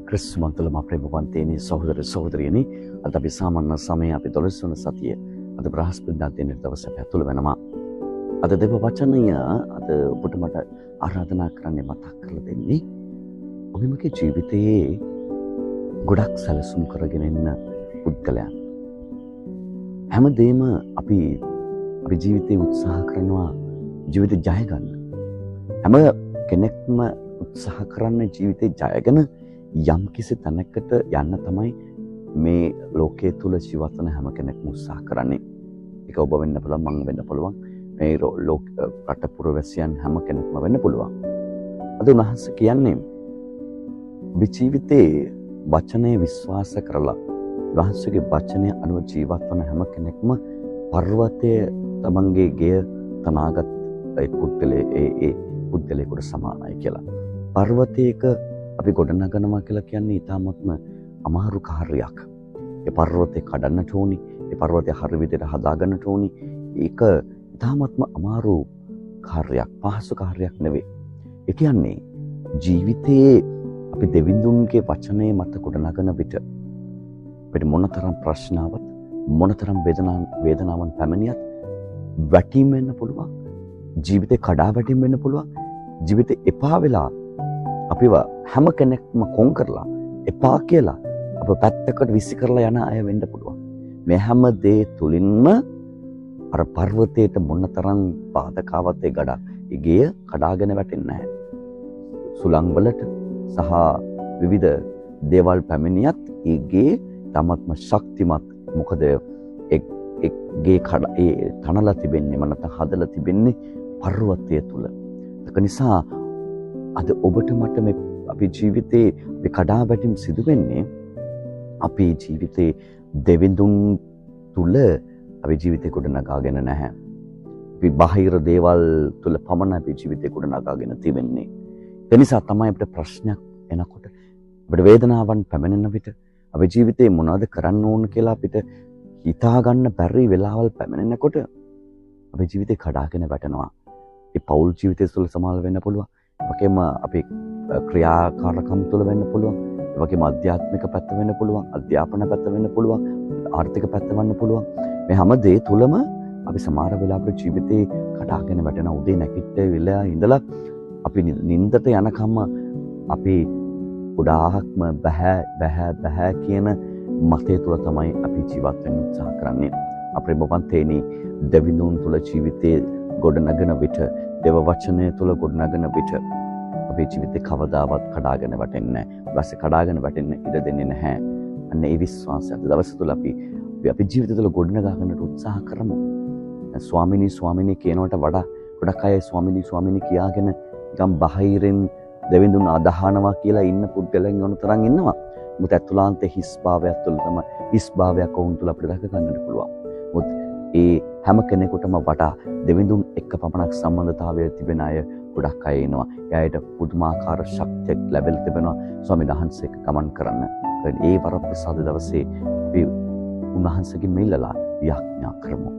ක්‍රිස්තුමන් තුළම ප්‍රේමවන්තයනි සහෝදර සහෝදරියනි අද අපි සාමාන්‍ය සමයේ අපි 12 වන සතියේ අද බ්‍රහස්පතින්දා දින දවසේ පැතුළු වෙනවා. අද දේව වචනය අද ඔබට මට ආරාධනා කරන්නේ මතක් කරලා දෙන්නේ ඔබගේ ජීවිතයේ ගොඩක් සැලසුම් කරගෙන ඉන්න පුද්ගලයන්. හැමදේම අපි ජීවිතේ උත්සාහ කරනවා ජීවිතේ ජය ගන්න. හැම කෙනෙක්ම උත්සාහ කරන්නේ ජීවිතේ ජයගෙන යම් කිසි තැනකට යන්න තමයි මේ ලෝකයේ තුල ජීවත් වෙන හැම කෙනෙක්ම උත්සාහ කරන්නේ. ඒක ඔබ වෙන්න පුළුවන්, මම වෙන්න පුළුවන්, මේ රට පුරවැසියන් හැම කෙනෙක්ම වෙන්න පුළුවන්. අද උන්වහන්සේ කියන්නේ ඔබ ජීවිතේ වචනේ විශ්වාස කරලා උන්වහන්සේගේ වචනය අනුව ජීවත් වන හැම කෙනෙක්ම පර්වතයේ තමන්ගේ ගෙය තනාගත් ඒ පුද්ගලයෙකුට සමානයි කියලා. පර්වතයක අපි ගොඩනගනවා කියලා කියන්නේ ඊටාත්ම අමාරු කාර්යයක්. ඒ පර්වතේ කඩන්නට ඕනි, ඒ පර්වතය හරිය විදිහට හදාගන්නට ඕනි. ඒක ඊටාත්ම අමාරු කාර්යයක්, පහසු කාර්යයක් නෙවෙයි. ඒ කියන්නේ ජීවිතයේ අපි දෙවිඳුන්ගේ වචනේ මත ගොඩනගන විට අපිට මොනතරම් ප්‍රශ්නාවක්, මොනතරම් වේදනාවන් පැමිණියත් වැටීම් වෙන්න පුළුවන්. ජීවිතේ කඩා වැටීම් වෙන්න පුළුවන්. ජීවිතේ එපා වෙලා අපිව හැම කෙනෙක්ම කොන් කරලා එපා කියලා අප පැත්තකට විසි කරලා යන අය වෙන්න පුළුවන්. මේ හැම දේ තුලින්ම අර පර්වතයට මොනතරම් බාධකාවක් ඒ ගෙය කඩාගෙන වැටෙන්නේ නැහැ. සුළං වලට සහ විවිධ දේවල් පැමිණියත් ඒ ගේ තමත්ම ශක්තිමත්. මොකද ඒ තනලා තිබෙන්නේ මනත හදලා තිබෙන්නේ පර්වතය තුල. ඒක නිසා අද ඔබට මට මේ අපේ ජීවිතේ අපි කඩා වැටීම් සිදු වෙන්නේ අපේ ජීවිතේ දෙවිඳුන් තුල අපේ ජීවිතේ කොට නගාගෙන නැහැ. අපි බාහිර දේවල් තුල පමණ අපේ ජීවිතේ කොට නගාගෙන තිබෙන්නේ. ඒ නිසා තමයි අපිට ප්‍රශ්නයක් එනකොට අපිට වේදනාවන් පැමිණෙන විට අපේ ජීවිතේ මොනවද කරන්න ඕන කියලා අපිට හිතා ගන්න බැරි වෙලාවල් පැමිණෙනකොට අපේ ජීවිතේ කඩාගෙන වැටෙනවා. ඒ පෞල් ජීවිතය තුළ සමාන වෙන්න පුළුවන්. ඒ වගේම අපේ ක්‍රියාකාරකම් තුළ වෙන්න පුළුවන්. ඒ වගේම ආධ්‍යාත්මික පැත්ත වෙන්න පුළුවන්, අධ්‍යාපන පැත්ත වෙන්න පුළුවන්, ආර්ථික පැත්ත වෙන්න පුළුවන්. මේ හැම දේ තුළම අපි සමහර වෙලාවකට ජීවිතේ කඩාගෙන වැටෙන උදේ නැගිටිලා ඉඳලා අපි නිින්දට යනකම් අපි ගොඩාක්ම බෑ කියන මතය තුළ තමයි අපි ජීවත් වෙන්න උත්සාහ කරන්නේ. අපේ බවන්තේනි දෙවිඳුන් තුළ ජීවිතේ ගොඩනගන විට, දේව වචනය තුළ ගොඩනගන විට අපේ ජීවිතේ කවදාවත් කඩාගෙන වැටෙන්නේ නැහැ. ඊපස්සේ කඩාගෙන වැටෙන්න ඉඩ දෙන්නේ නැහැ. අන්න ඒ විශ්වාසය අද දවස තුළ අපි ජීවිතය තුළ ගොඩනගා ගන්නට උත්සාහ කරමු. ස්වාමිනී කියනවට වඩා ගොඩක් අය ස්වාමිනී කියාගෙන නිකම් බාහිරින් දෙවිඳුන් අදහනවා කියලා ඉන්න පුද්ගලයන් වුණ තරම් ඉන්නවා. මුත් ඇතුළාන්තයේ හිස් භාවයක් තුළ තමයි හිස් භාවයක් වුන් තුළ අපිට දැක ගන්නට පුළුවන්. මුත් ඒ හැම කෙනෙකුටම වඩා දෙවිඳුන් එක්ක පමණක් සම්බන්ධතාවය තිබෙන අය ගොඩක් අය ඉනවා. එයාට පුදුමාකාර ශක්තියක් ලැබෙලා තිබෙනවා ස්වාමීන් වහන්සේ එක්ක ගමන් කරන්න. ඒ වරප්‍රසාද දවසේ අපි උන්වහන්සේගේ මෙල්ලලා යාඥා කරමු.